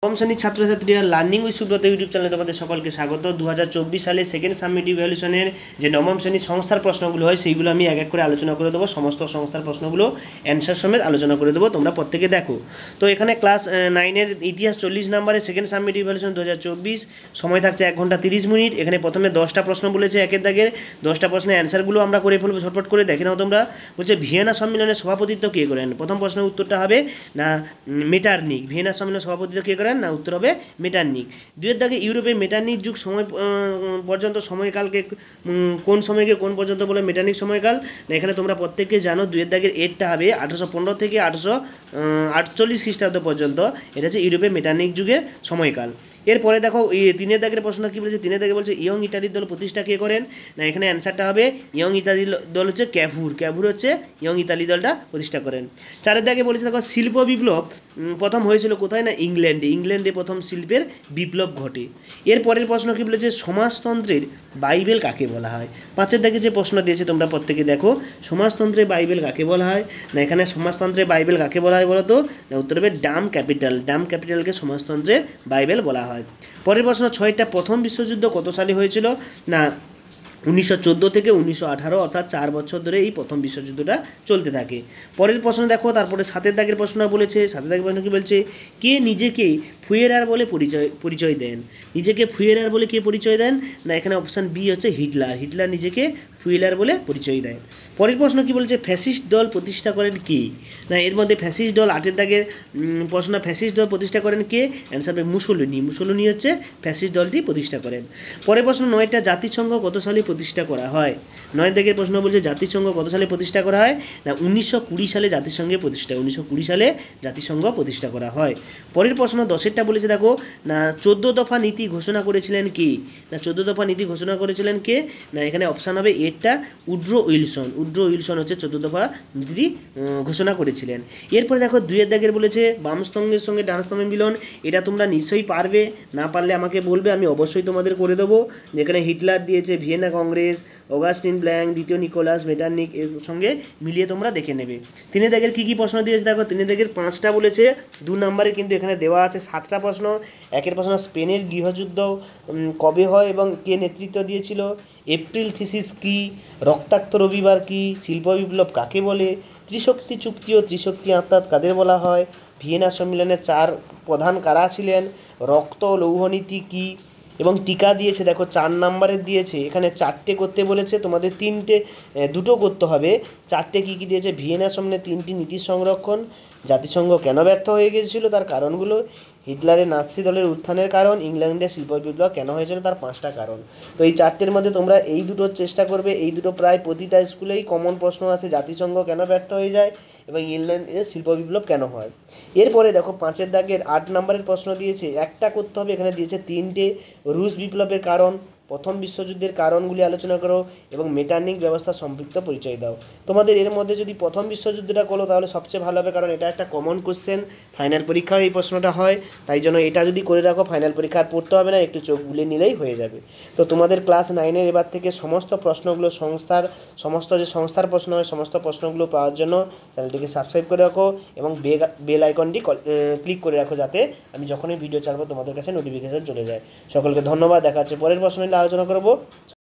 নবম শ্রেণীর ছাত্রছাত্রীরা লার্নিং উইথ সুব্রত ইউটিউব চ্যানেলে তোমাদের সকলকে স্বাগত। 2024 সালে সেকেন্ড সাবমিটিভ ভ্যালুয়েশনের যে নবম শ্রেণীর সংস্থার প্রশ্নগুলো হয় সেইগুলো আমি এক এক করে আলোচনা করে দেবো। সমস্ত সংস্থার প্রশ্নগুলো অ্যান্সার সমেত আলোচনা করে দেবো, তোমরা প্রত্যেকে দেখো। তো এখানে ক্লাস 9-এর ইতিহাস 40 নম্বরে সেকেন্ড সাবমিটিভ ভ্যালুয়েশন 2024, সময় থাকছে 1 ঘন্টা 30 মিনিট। এখানে প্রথমে 10টা প্রশ্ন বলেছে, একের দাগের 10টা প্রশ্নের অ্যান্সারগুলো আমরা করে ফেলবো ঝটপট করে, দেখে নাও তোমরা। বলছে ভিয়েনা সম্মেলনের সভাপতিত্ব কে করেন? প্রথম প্রশ্নের উত্তরটা হবে না মেটারনিক। ভিয়েনা সম্মেলনের সভাপতিত্ব কে করেন? না উত্তর হবে মেটারনিক। দুয়ের দাগে ইউরোপে মেটারনিক যুগ সময় পর্যন্ত সময়কালকে কোন সময়কে কোন পর্যন্ত বলে মেটারনিক সময়কাল? না এখানে তোমরা প্রত্যেকে জানো, দুয়ের দাগের এরটা হবে 1815 থেকে 1848 খ্রিস্টাব্দ পর্যন্ত। এটা হচ্ছে ইউরোপে মেটারনিক যুগের সময়কাল। এরপরে দেখো তিনের দাগের প্রশ্ন কী বলেছে? তিনের দাগে বলছে ইয়ং ইতালির দল প্রতিষ্ঠা কে করেন? না এখানে অ্যান্সারটা হবে ইয়ং ইতালি দল হচ্ছে ক্যাভুর। ক্যাভুর হচ্ছে ইয়ং ইতালি দলটা প্রতিষ্ঠা করেন। চারের দাগে বলেছে দেখো শিল্প বিপ্লব প্রথম হয়েছিল কোথায়? না ইংল্যান্ডে। ইংল্যান্ডে প্রথম শিল্পের বিপ্লব ঘটে। এর পরের প্রশ্ন কী বলেছে? সমাজতন্ত্রের বাইবেল কাকে বলা হয়? পাঁচের দাগে যে প্রশ্ন দিয়েছে তোমরা প্রত্যেকে দেখো, সমাজতন্ত্রের বাইবেল কাকে বলা হয়? না এখানে সমাজতন্ত্রের বাইবেল কাকে বলা হয় বলো তো? না উত্তর হবে ডাম ক্যাপিটাল। ডাম ক্যাপিটালকে সমাজতন্ত্রের বাইবেল বলা হয়। পরের প্রশ্ন 6টা, প্রথম বিশ্বযুদ্ধ কত সালে হয়েছিল? না 1914 থেকে 1918, অর্থাৎ 4 বছর ধরে এই প্রথম বিশ্বযুদ্ধটা চলতে থাকে। পরের প্রশ্ন দেখো, তারপরে 7এর দাগের প্রশ্ন বলেছে। 7এর দাগের প্রশ্ন কী বলছে? কে নিজেকে ফুয়েরার বলে পরিচয় দেন? নিজেকে ফুয়েরার বলে কে পরিচয় দেন? না এখানে অপশান বি হচ্ছে হিটলার। হিটলার নিজেকে ফুয়েলার বলে পরিচয় দেয়। পরের প্রশ্ন কী বলছে? ফ্যাসিস্ট দল প্রতিষ্ঠা করেন কে? না এর মধ্যে ফ্যাসিস্ট দল 8এর দাগের প্রশ্ন, ফ্যাসিস্ট দল প্রতিষ্ঠা করেন কে? অ্যান্সার হবে মুসোলিনি। মুসোলিনি হচ্ছে ফ্যাসিস্ট দলটি প্রতিষ্ঠা করেন। পরের প্রশ্ন 9টা, জাতিসংঘ কত সালে প্রতিষ্ঠা করা হয়? 9 দাগের প্রশ্ন বলছে জাতিসংঘ কত সালে প্রতিষ্ঠা করা হয়? না 1920 সালে জাতিসংঘের প্রতিষ্ঠা। 1920 সালে জাতিসংঘ প্রতিষ্ঠা করা হয়। পরের প্রশ্ন 10এরটা বলেছে দেখো, না 14 দফা নীতি ঘোষণা করেছিলেন কে? না 14 দফা নীতি ঘোষণা করেছিলেন কে? না এখানে অপশান হবে এরটা উড্রো উইলসন। উড্রো উইলসন হচ্ছে 14 দফা নীতি ঘোষণা করেছিলেন। এরপরে দেখো 2 দাগের বলেছে বাম স্তম্ভের সঙ্গে ডান স্তম্ভের মিলন। এটা তোমরা নিশ্চয়ই পারবে, না পারলে আমাকে বলবে, আমি অবশ্যই তোমাদের করে দেবো। যেখানে হিটলার দিয়েছে ভিয়েনা কংগ্রেস, অগাস্টিন ব্ল্যাঙ্ক, দ্বিতীয় নিকোলাস মেটারনিক, এর সঙ্গে মিলিয়ে তোমরা দেখে নেবে। 3 দাগের কী কী প্রশ্ন দিয়েছে দেখো, 3 দাগের 5টা বলেছে, 2 নম্বরে কিন্তু এখানে দেওয়া আছে 7টা প্রশ্ন। একের প্রশ্ন স্পেনের গৃহযুদ্ধ কবে হয় এবং কে নেতৃত্ব দিয়েছিল? এপ্রিল থিসিস কী? রক্তাক্ত রবিবার কী? শিল্প বিপ্লব কাকে বলে? ত্রিশক্তি চুক্তি ও ত্রিশক্তি আত্মাত কাদের বলা হয়? ভিয়েনা সম্মেলনে 4 প্রধান কারা ছিলেন? রক্ত লৌহনীতি কী? এবং টিকা দিয়েছে দেখো 4 নম্বরের দিয়েছে। এখানে 4টে করতে বলেছে, তোমাদের 2টো করতে হবে। 4টে কী কী দিয়েছে? ভিয়েনা সম্মেলনে 3টি নীতি সংরক্ষণ, জাতিসংঘ কেন ব্যর্থ হয়ে গিয়েছিল তার কারণগুলো, হিটলারের নাৎসি দলের উত্থানের কারণ, ইংল্যান্ডে শিল্প বিপ্লব কেন হয়েছিল তার 5টা কারণ। তো এই 4টের মধ্যে তোমরা এই দুটোর চেষ্টা করবে। এই দুটো প্রায় প্রতিটা স্কুলেই কমন প্রশ্ন আছে, জাতিসংঘ কেন ব্যর্থ হয়ে যায় এবং ইংল্যান্ডের শিল্প বিপ্লব কেন হয়। এরপরে দেখো 5এর দাগের 8 নম্বরের প্রশ্ন দিয়েছে, একটা করতে হবে। এখানে দিয়েছে 3টে। রুশ বিপ্লবের কারণ, প্রথম বিশ্বযুদ্ধের কারণগুলি আলোচনা করো এবং মেটারনিক ব্যবস্থা সম্পৃক্ত পরিচয় দাও। তোমাদের এর মধ্যে যদি প্রথম বিশ্বযুদ্ধটা করো তাহলে সবচেয়ে ভালো হবে, কারণ এটা একটা কমন কোশ্চেন, ফাইনাল পরীক্ষাও এই প্রশ্নটা হয়। তাই জন্য এটা যদি করে রাখো ফাইনাল পরীক্ষা আর পড়তে হবে না, একটু চোখ বুলিয়ে নিলেই হয়ে যাবে। তো তোমাদের ক্লাস 9-এর এবার থেকে সমস্ত প্রশ্নগুলো যে সংস্থার প্রশ্ন হয় সমস্ত প্রশ্নগুলো পাওয়ার জন্য চ্যানেলটিকে সাবস্ক্রাইব করে রাখো এবং বেল আইকনটি ক্লিক করে রাখো, যাতে আমি যখনই ভিডিও ছাড়বো তোমাদের কাছে নোটিফিকেশন চলে যায়। সকলকে ধন্যবাদ, দেখা হচ্ছে পরের প্রশ্ন নিয়ে আলোচনা করব।